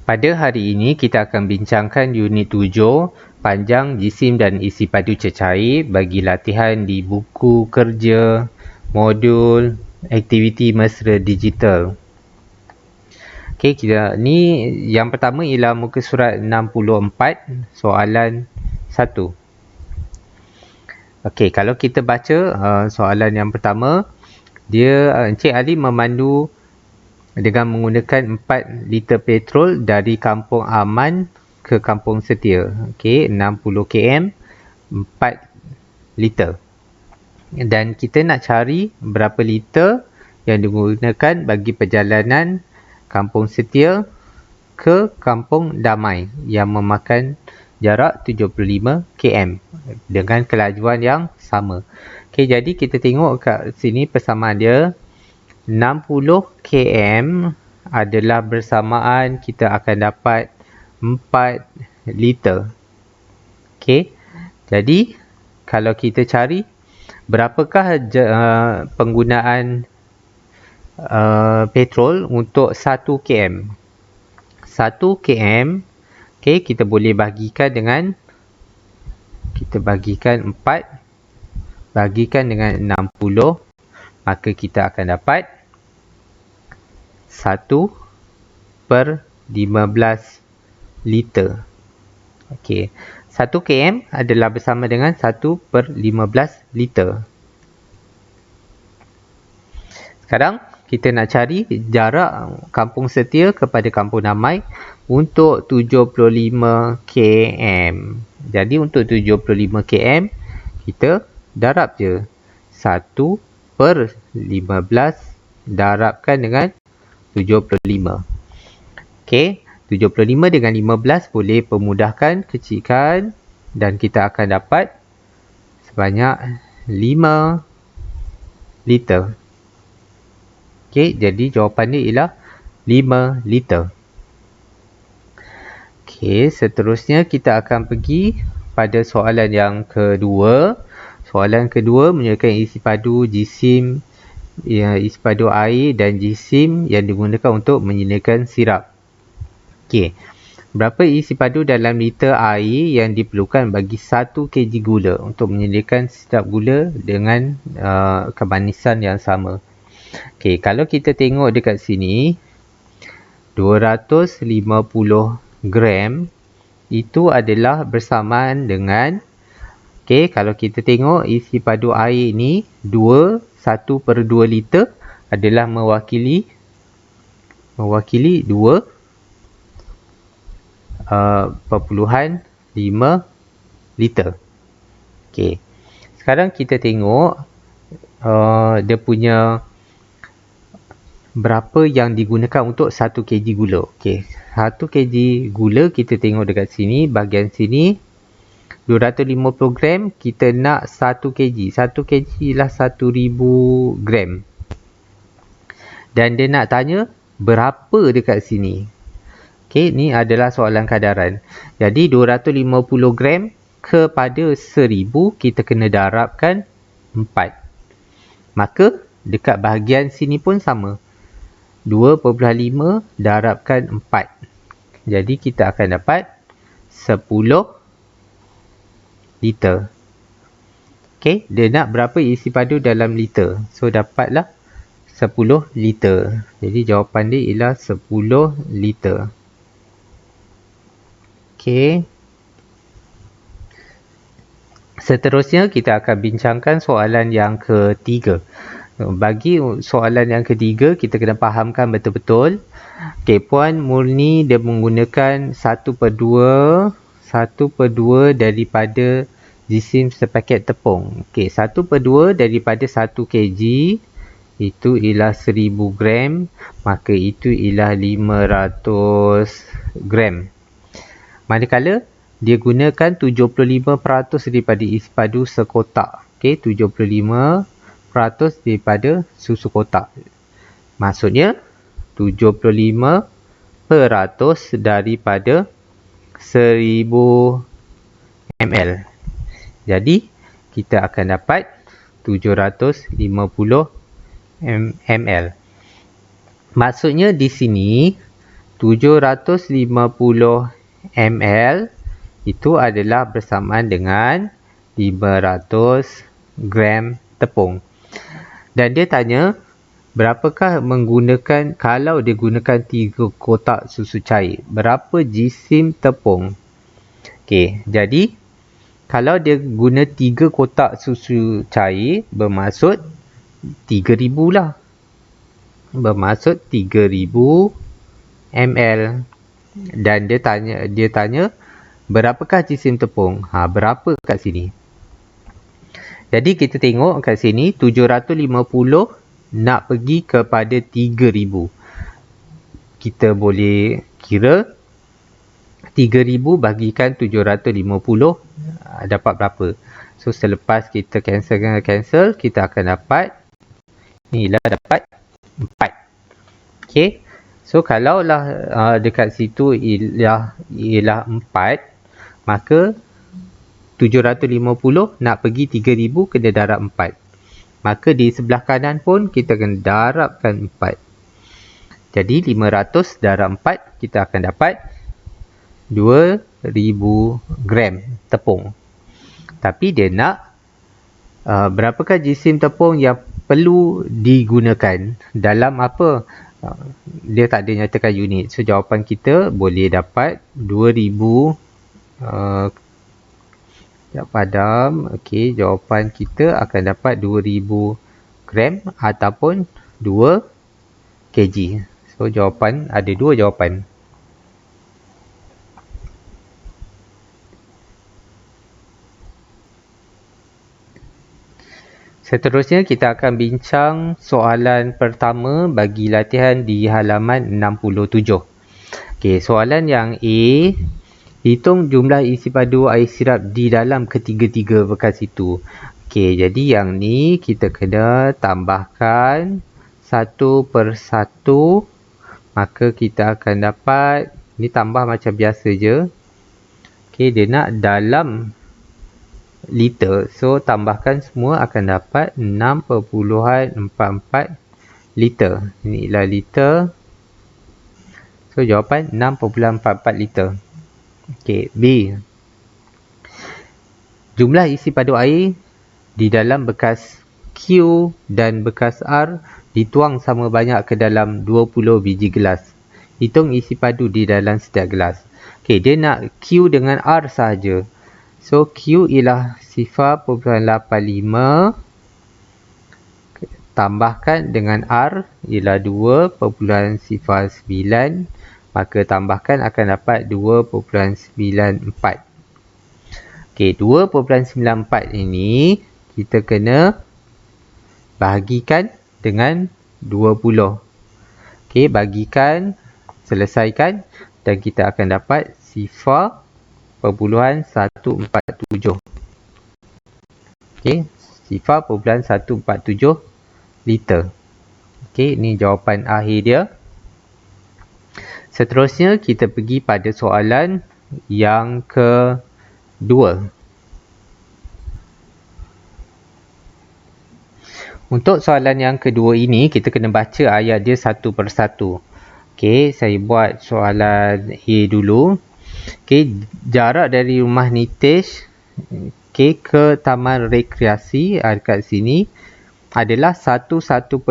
Pada hari ini kita akan bincangkan unit 7, panjang, jisim dan isi padu cecair bagi latihan di buku kerja, modul, aktiviti mesra digital. Okey, ni yang pertama ialah muka surat 64, soalan 1. Okey, kalau kita baca soalan yang pertama, dia Encik Ali memandu dengan menggunakan 4 liter petrol dari Kampung Aman ke Kampung Setia. Okey, 60 km, 4 liter. Dan kita nak cari berapa liter yang digunakan bagi perjalanan Kampung Setia ke Kampung Damai yang memakan jarak 75 km dengan kelajuan yang sama. Okey, jadi kita tengok kat sini persamaan dia. 60 km adalah bersamaan kita akan dapat 4 liter. Okey. Jadi kalau kita cari berapakah penggunaan petrol untuk 1 km. 1 km, okey, kita boleh bagikan dengan 4 bagikan dengan 60, maka kita akan dapat 1/15 liter. Okey, 1 km adalah bersama dengan 1/15 liter. Sekarang kita nak cari jarak Kampung Setia kepada Kampung Damai untuk 75 km. Jadi untuk 75 km kita darab je 1/15 darabkan dengan 75. Okey, 75 dengan 15 boleh pemudahkan, kecilkan dan kita akan dapat sebanyak 5 liter. Okey, jadi jawapan dia ialah 5 liter. Okey, seterusnya kita akan pergi pada soalan yang kedua. Soalan kedua menunjukkan isi padu jisim, isi padu air dan jisim yang digunakan untuk menyediakan sirap. Okey, berapa isi padu dalam liter air yang diperlukan bagi 1 kg gula untuk menyediakan sirap gula dengan kemanisan yang sama? Okey, kalau kita tengok dekat sini, 250 gram itu adalah bersamaan dengan, okey, kalau kita tengok isi padu air ni 1/2 liter adalah mewakili 2.5 liter. Okey, sekarang kita tengok dia punya berapa yang digunakan untuk 1 kg gula. Okey, 1 kg gula kita tengok dekat sini, bahagian sini 250 gram, kita nak 1 kg. 1 kg ialah 1000 gram. Dan dia nak tanya berapa dekat sini. Okey, ni adalah soalan kadaran. Jadi 250 gram kepada 1000 kita kena darabkan 4. Maka dekat bahagian sini pun sama. 2.5 darabkan 4. Jadi kita akan dapat 10 liter. Okey, dia nak berapa isi padu dalam liter. So dapatlah 10 liter. Jadi jawapan dia ialah 10 liter. Okey. Seterusnya kita akan bincangkan soalan yang ketiga. Bagi soalan yang ketiga, kita kena fahamkan betul-betul. Okey, Puan Murni dia menggunakan 1/2 daripada jisim sepaket tepung. Okey, 1/2 daripada 1 kg itu ialah 1000 gram, maka itu ialah 500 gram. Manakala dia gunakan 75% daripada isi padu sekotak. Okey, 75% daripada susu kotak. Maksudnya 75% daripada 1000 ml. Jadi kita akan dapat 750 ml. Maksudnya di sini 750 ml itu adalah bersamaan dengan 500 gram tepung. Dan dia tanya, berapakah menggunakan, kalau dia gunakan 3 kotak susu cair, berapa jisim tepung? Okey, jadi kalau dia guna 3 kotak susu cair, bermaksud 3000 lah. Bermaksud 3000 ml. Dan dia tanya berapakah jisim tepung? Berapa kat sini? Jadi kita tengok kat sini 750 nak pergi kepada 3000. Kita boleh kira 3000 bagikan 750 dapat berapa? So selepas kita cancel, kita akan dapat inilah, dapat 4. Okey. So kalaulah dekat situ ialah 4, maka 750 nak pergi 3000 kena darab 4. Maka di sebelah kanan pun kita kena darabkan 4. Jadi 500 darab 4, kita akan dapat 2000 gram tepung. Tapi dia nak berapakah jisim tepung yang perlu digunakan dalam apa? Dia tak ada nyatakan unit. So jawapan kita boleh dapat 2000 padam. Okey, jawapan kita akan dapat 2000 gram ataupun 2 kg. So jawapan ada 2 jawapan. Seterusnya kita akan bincang soalan pertama bagi latihan di halaman 67. Okey, soalan yang A, hitung jumlah isi padu air sirap di dalam ketiga-tiga bekas itu. Okey, jadi yang ni kita kena tambahkan satu per satu. Maka kita akan dapat, ni tambah macam biasa je. Okey, dia nak dalam liter. So tambahkan semua akan dapat 6.44 liter. Inilah liter. So jawapan 6.44 liter. Okey, B. Jumlah isi padu air di dalam bekas Q dan bekas R dituang sama banyak ke dalam 20 biji gelas. Hitung isi padu di dalam setiap gelas. Okey, dia nak Q dengan R sahaja. So Q ialah 0.85 tambahkan dengan R ialah 2.09, maka tambahkan akan dapat 2.94. Okey, 2.94 ini kita kena bahagikan dengan 20. Okey, bagikan, selesaikan dan kita akan dapat 0.147. Okey, 0.147 liter. Okey, ini jawapan akhir dia. Seterusnya kita pergi pada soalan yang kedua. Untuk soalan yang kedua ini, kita kena baca ayat dia satu per satu. Okey, saya buat soalan A dulu. Okey, jarak dari rumah Nitesh ke taman rekreasi dekat sini adalah 1.5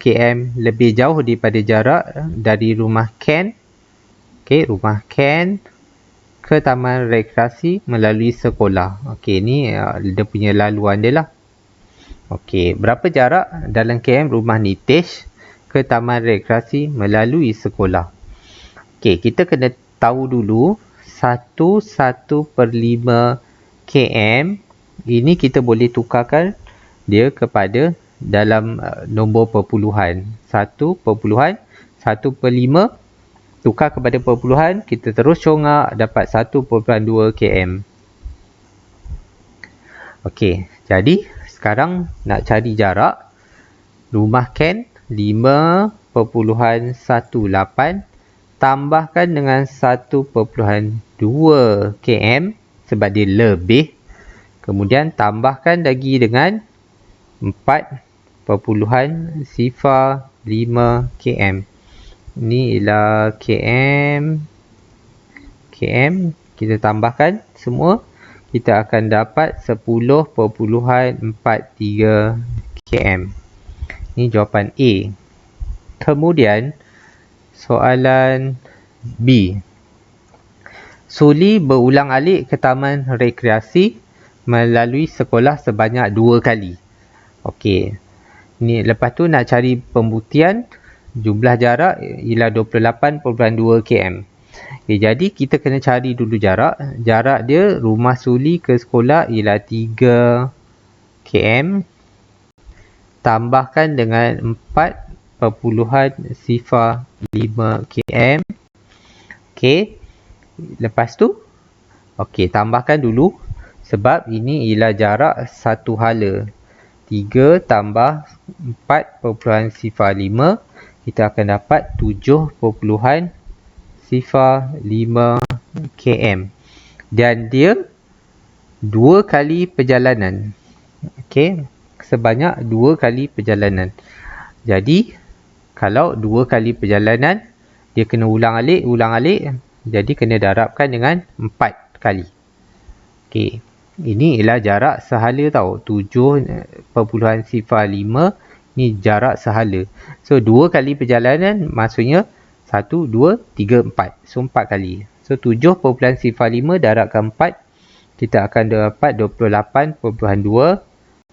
km lebih jauh daripada jarak dari rumah Ken. Okey, rumah Ken ke taman rekreasi melalui sekolah. Okey, ni dia punya laluan dia lah. Okey, berapa jarak dalam km rumah Nitesh ke taman rekreasi melalui sekolah? Okey, kita kena tahu dulu 1/1/5 km ini kita boleh tukarkan dia kepada dalam nombor perpuluhan. 1/1/5 tukar kepada perpuluhan, kita terus congak dapat 1.2 km. Okey, jadi sekarang nak cari jarak rumah Ken 5.18 tambahkan dengan 1.2 km sebab dia lebih. Kemudian tambahkan lagi dengan 4.05 km. Ni ialah km. Kita tambahkan semua. Kita akan dapat 10.43 km. Ini jawapan A. Kemudian soalan B. Suli berulang-alik ke taman rekreasi melalui sekolah sebanyak 2 kali. Okey. Ni lepas tu nak cari pembuktian jumlah jarak ialah 28.2 km. Okay, jadi kita kena cari dulu jarak. Jarak dia rumah Suli ke sekolah ialah 3 km. Tambahkan dengan 4.05 km. Okey. Lepas tu, okey, tambahkan dulu sebab ini ialah jarak satu hala. 3 tambah 4.05, kita akan dapat 7.05 km. Dan dia 2 kali perjalanan. Okey, sebanyak 2 kali perjalanan. Jadi, kalau 2 kali perjalanan, dia kena ulang-alik. Jadi, kena darabkan dengan 4 kali. Okey, ini ialah jarak sehala tau. 7.05 ni jarak sehala. So, 2 kali perjalanan maksudnya 1, 2, 3, 4. So, 4 kali. So, 7.05 darabkan 4. Kita akan dapat 28.2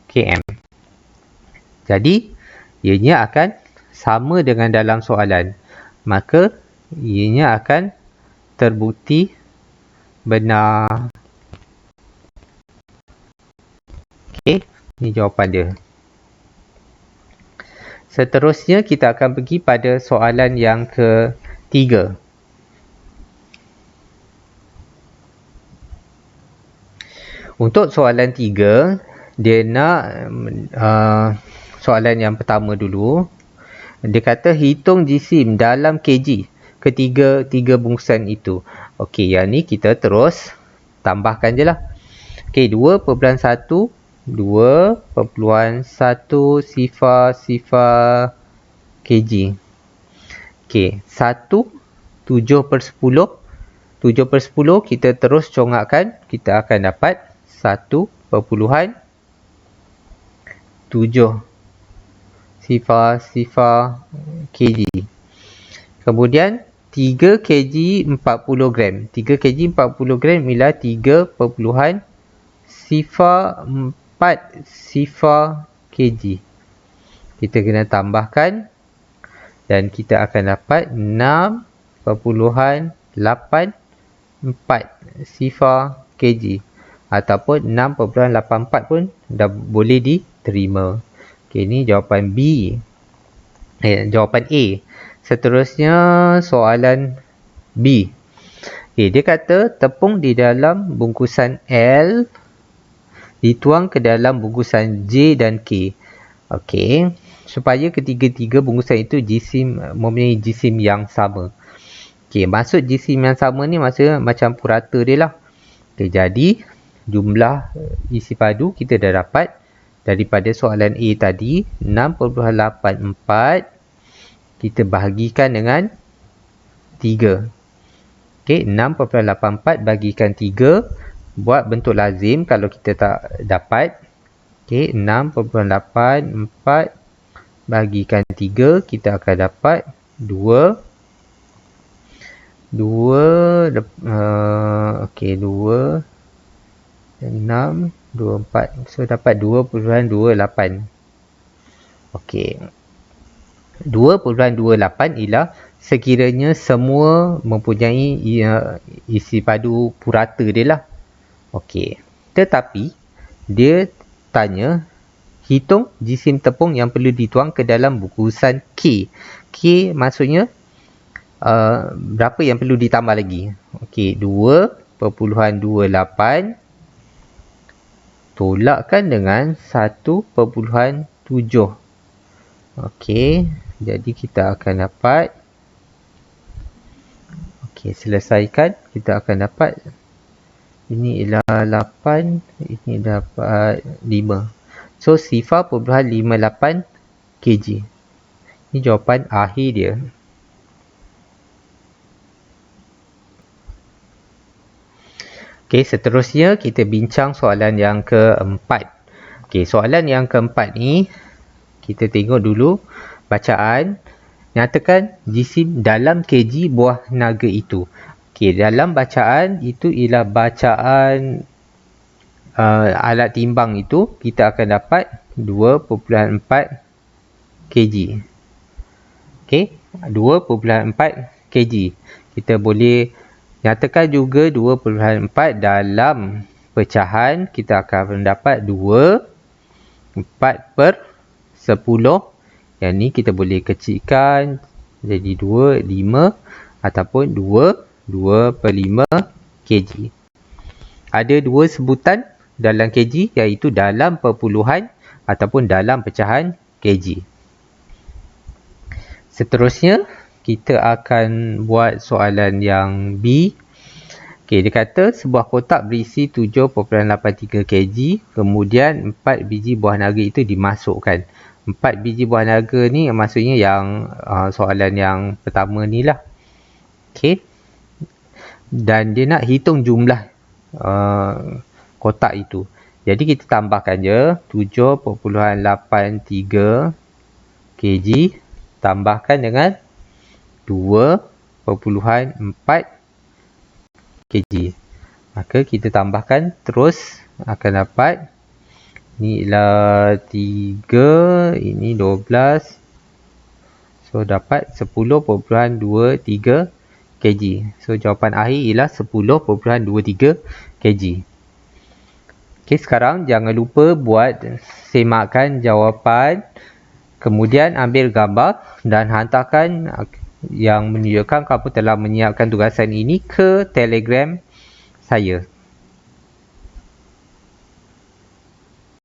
km. Jadi, ianya akan sama dengan dalam soalan. Maka, ianya akan terbukti benar. Okey, ini jawapan dia. Seterusnya, kita akan pergi pada soalan yang ketiga. Untuk soalan 3, dia nak soalan yang pertama dulu. Dia kata hitung jisim dalam kg ketiga bungkusan itu. Okey, yang ni kita terus tambahkan je lah. Okey, 2.1 kg. Okey, 1 7/10. 7/10 kita terus congakkan, kita akan dapat 1.7 kg. Kemudian 3 kg 40 gram. 3 kg 40 gram ialah 3.04 kg. Kita kena tambahkan dan kita akan dapat 6.84 kg ataupun 6.84 pun dah boleh diterima. Okey, ini jawapan B. Jawapan A. Seterusnya soalan B. Okay, dia kata tepung di dalam bungkusan L dituang ke dalam bungkusan J dan K. Okey, supaya ketiga-tiga bungkusan itu mempunyai jisim yang sama. Okey, maksud jisim yang sama ni maksudnya macam purata dia lah. Okey, jadi jumlah isi padu kita dah dapat daripada soalan A tadi 6.84 kita bahagikan dengan 3. Okey, 6.84 bagikan 3 buat bentuk lazim kalau kita tak dapat. Okey, 6.84 bagikan 3 kita akan dapat 2. Okey, 2 6 24. So dapat 2.28. Okey. 2.28 ialah sekiranya semua mempunyai isi padu purata dia lah. Okey. Tetapi dia tanya hitung jisim tepung yang perlu dituang ke dalam bungkusan K. K maksudnya berapa yang perlu ditambah lagi? Okey, 2.28 tolakkan dengan 1.7. Okey, jadi kita akan dapat, okey, selesaikan, kita akan dapat ini ialah 8, ini dapat 5. So 0.58 kg. Ini jawapan akhir dia. Okey, seterusnya kita bincang soalan yang keempat. Okey, soalan yang keempat ni kita tengok dulu bacaan. Nyatakan jisim dalam kg buah naga itu. Okey, dalam bacaan itu ialah bacaan alat timbang itu kita akan dapat 2.4 kg. Okey, 2.4 kg. Kita boleh nyatakan juga 2.4 dalam pecahan kita akan mendapat 4 per 10. Yang ni kita boleh kecilkan jadi 2, 5 ataupun 2 per 5 kg. Ada dua sebutan dalam kg iaitu dalam perpuluhan ataupun dalam pecahan kg. Seterusnya kita akan buat soalan yang B. Okey, dia kata sebuah kotak berisi 7.83 kg, kemudian 4 biji buah naga itu dimasukkan. 4 biji buah naga ni maksudnya yang soalan yang pertama ni lah. Okey. Dan dia nak hitung jumlah kotak itu. Jadi kita tambahkan je 7.83 kg tambahkan dengan 2.4 kg. Maka kita tambahkan terus akan dapat ni ialah 3, ini 12. So dapat 10.23 kg. So jawapan akhir ialah 10.23 kg. Okey, sekarang jangan lupa buat semakan jawapan. Kemudian ambil gambar dan hantarkan yang menunjukkan kamu telah menyiapkan tugasan ini ke Telegram saya.